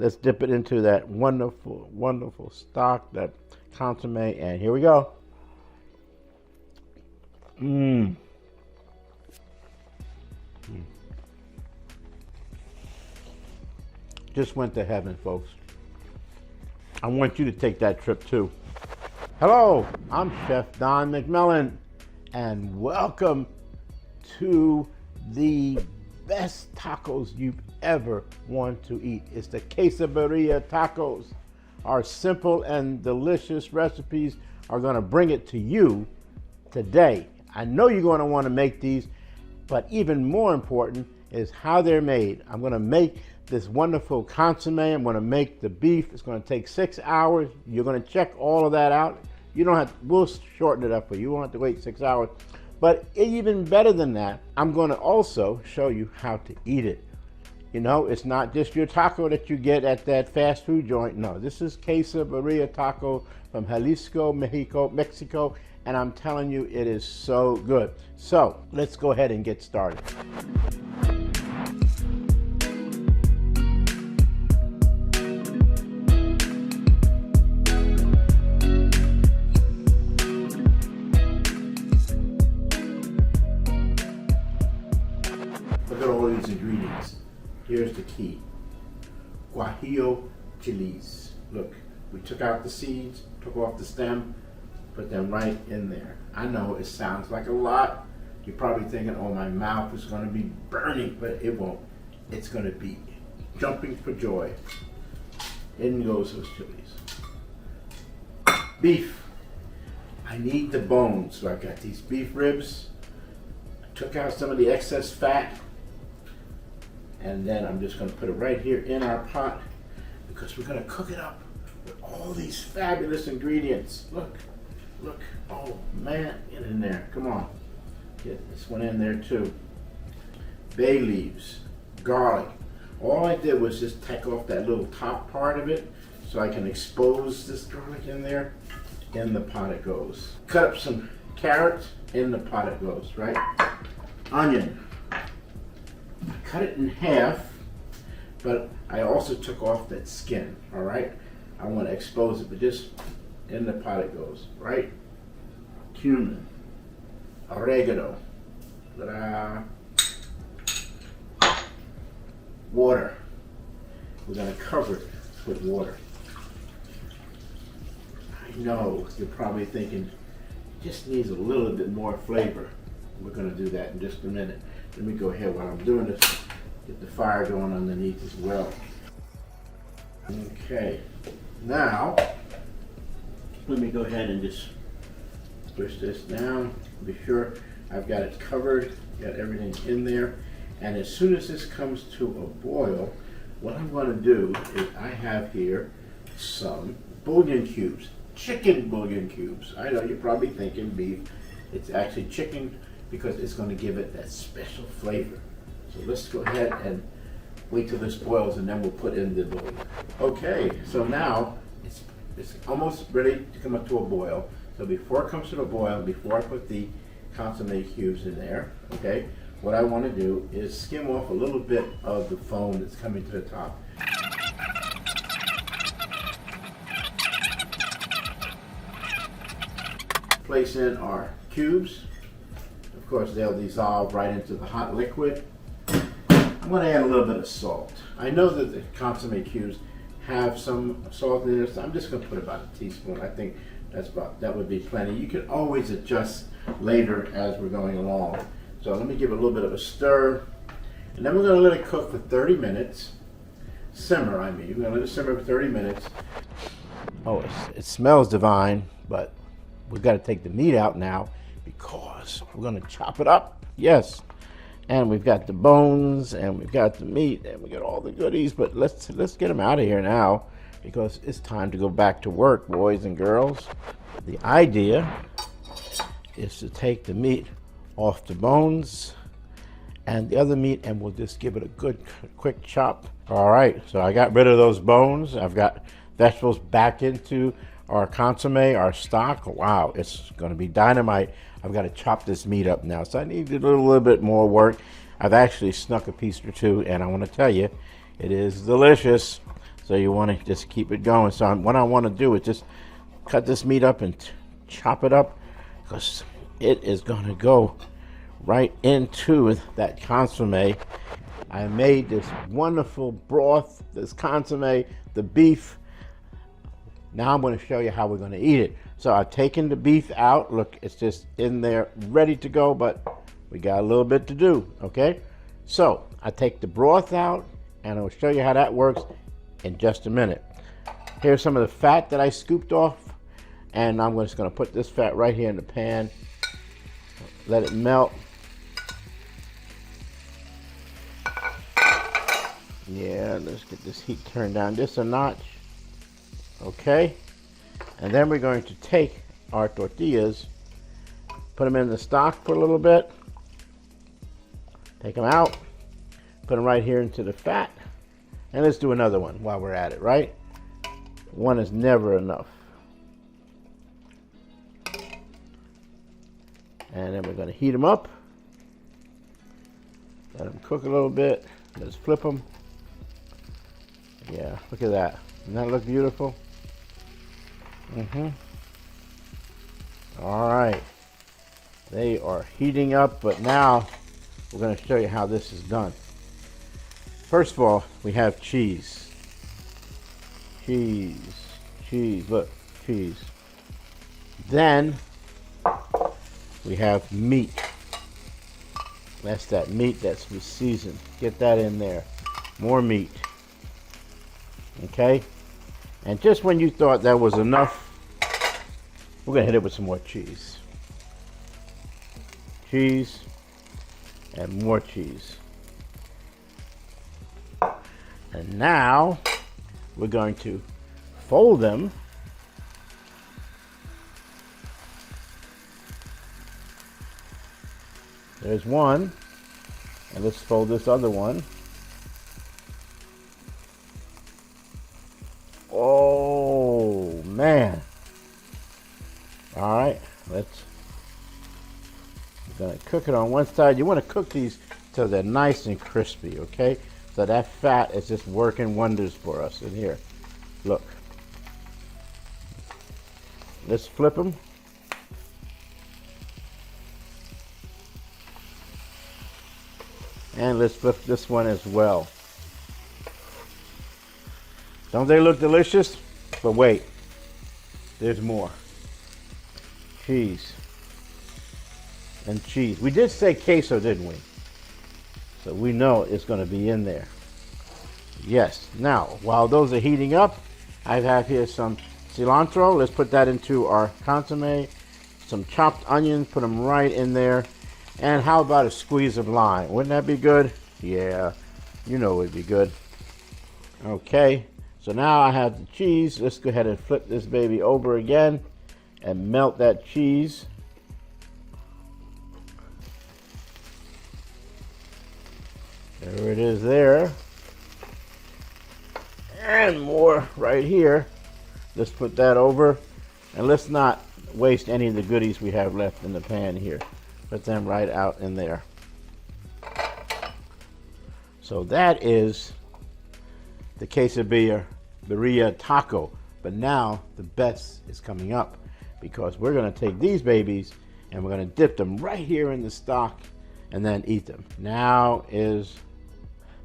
Let's dip it into that wonderful, wonderful stock, that consomme, and here we go. Mmm. Just went to heaven, folks. I want you to take that trip too. Hello, I'm Chef Don McMillan, and welcome to the best tacos you've ever want to eat. It's the Quesabirria Tacos. Our simple and delicious recipes are going to bring it to you today. I know you're going to want to make these, but even more important is how they're made. I'm going to make this wonderful consomme. I'm going to make the beef. It's going to take 6 hours. You're going to check all of that out. You don't have to, we'll shorten it up for you. You won't have to wait 6 hours. But even better than that, I'm going to also show you how to eat it. You know, it's not just your taco that you get at that fast food joint. No, this is Quesabirria Taco from Jalisco, Mexico, and I'm telling you, it is so good. So let's go ahead and get started. Look at all these ingredients. Here's the key. Guajillo chiles. Look, we took out the seeds, took off the stem, put them right in there. I know it sounds like a lot. You're probably thinking, oh, my mouth is going to be burning, but it won't. It's going to be jumping for joy. In goes those chilies. Beef. I need the bones. So I got these beef ribs. I took out some of the excess fat. And then I'm just going to put it right here in our pot because we're going to cook it up with all these fabulous ingredients. Look, look, oh man, get in there, come on. Get this one in there too. Bay leaves, garlic. All I did was just take off that little top part of it so I can expose this garlic in there. In the pot it goes. Cut up some carrots, in the pot it goes, right? Onion. Cut it in half, but I also took off that skin, all right? I want to expose it, but just in the pot it goes, right? Cumin, oregano, water. We're going to cover it with water. I know you're probably thinking, it just needs a little bit more flavor. We're going to do that in just a minute. Let me go ahead while I'm doing this, get the fire going underneath as well. Okay, now let me go ahead and just push this down. Be sure I've got it covered, got everything in there. And as soon as this comes to a boil, what I'm going to do is I have here some bouillon cubes, chicken bouillon cubes. I know you're probably thinking beef. It's actually chicken, because it's going to give it that special flavor. So let's go ahead and wait till this boils and then we'll put in the bouillon. Okay, so now it's almost ready to come up to a boil. So before it comes to a boil, before I put the consomme cubes in there, okay, what I want to do is skim off a little bit of the foam that's coming to the top. Place in our cubes. Of course, they'll dissolve right into the hot liquid. I'm going to add a little bit of salt. I know that the consomme cubes have some salt in it, so I'm just going to put about a teaspoon. I think that would be plenty. You can always adjust later as we're going along. So let me give it a little bit of a stir, and then we're going to let it cook for 30 minutes. Simmer, I mean. We're going to let it simmer for 30 minutes. Oh, it smells divine, but we've got to take the meat out now, because we're going to chop it up. Yes, and we've got the bones and we've got the meat and we got all the goodies, but let's get them out of here now, because it's time to go back to work, boys and girls. The idea is to take the meat off the bones and the other meat, and we'll just give it a good quick chop. All right, so I got rid of those bones. I've got vegetables back into our consomme, our stock. Wow, it's going to be dynamite. I've got to chop this meat up now, so I need to do a little bit more work. I've actually snuck a piece or two, and I want to tell you, it is delicious. So you want to just keep it going. So what I want to do is just cut this meat up and chop it up, because it is going to go right into that consomme. I made this wonderful broth, this consomme, the beef. Now I'm going to show you how we're going to eat it. So I've taken the beef out. Look, it's just in there ready to go, but we got a little bit to do, okay? So I take the broth out, and I'll show you how that works in just a minute. Here's some of the fat that I scooped off, and I'm just going to put this fat right here in the pan. Let it melt. Yeah, let's get this heat turned down just a notch. Okay, and then we're going to take our tortillas, put them in the stock for a little bit, take them out, put them right here into the fat, and let's do another one while we're at it, right? One is never enough. And then we're going to heat them up, let them cook a little bit. Let's flip them. Yeah, look at that. Doesn't that look beautiful? All right, they are heating up, but now we're going to show you how this is done. First of all, we have cheese. Cheese, look, cheese. Then we have meat. That's that meat that's seasoned. Get that in there. More meat. Okay? And just when you thought that was enough, we're going to hit it with some more cheese. Cheese and more cheese. And now we're going to fold them. There's one. And let's fold this other one. Oh, man. All right, we're gonna cook it on one side. You want to cook these till they're nice and crispy, okay? So that fat is just working wonders for us in here. Look. Let's flip them. And let's flip this one as well. Don't they look delicious? But wait, there's more. Cheese. And cheese. We did say queso, didn't we? So we know it's going to be in there. Yes. Now, while those are heating up, I have here some cilantro. Let's put that into our consomme. Some chopped onions, put them right in there. And how about a squeeze of lime? Wouldn't that be good? Yeah, you know it would be good. Okay, so now I have the cheese. Let's go ahead and flip this baby over again and melt that cheese. There it is there. And more right here. Let's put that over. And let's not waste any of the goodies we have left in the pan here. Put them right out in there. So that is the Quesabirria Taco. But now the best is coming up, because we're going to take these babies and we're going to dip them right here in the stock and then eat them. Now is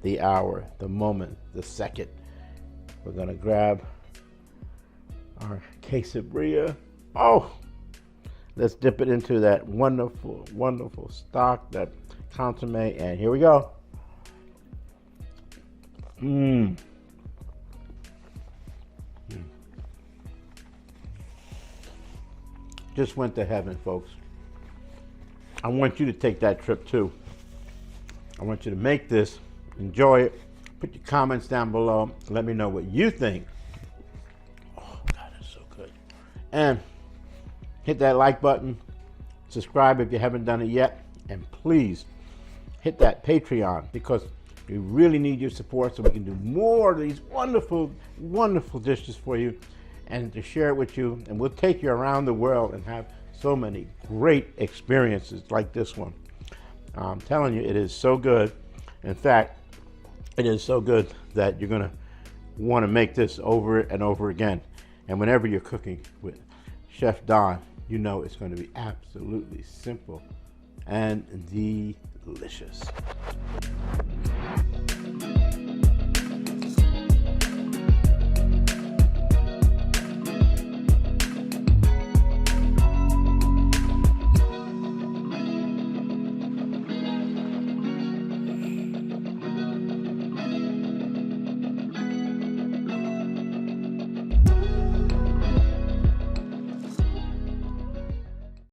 the hour, the moment, the second. We're going to grab our Quesabirria. Oh! Let's dip it into that wonderful, wonderful stock, that consomme, and here we go. Just went to heaven, folks. I want you to take that trip too. I want you to make this, enjoy it. Put your comments down below. Let me know what you think. Oh, God, it's so good. And hit that like button, subscribe if you haven't done it yet, and please hit that Patreon, because we really need your support so we can do more of these wonderful, wonderful dishes for you and to share it with you. And we'll take you around the world and have so many great experiences like this one. I'm telling you, it is so good. In fact, it is so good that you're going to want to make this over and over again. And whenever you're cooking with Chef Don, you know it's going to be absolutely simple and delicious.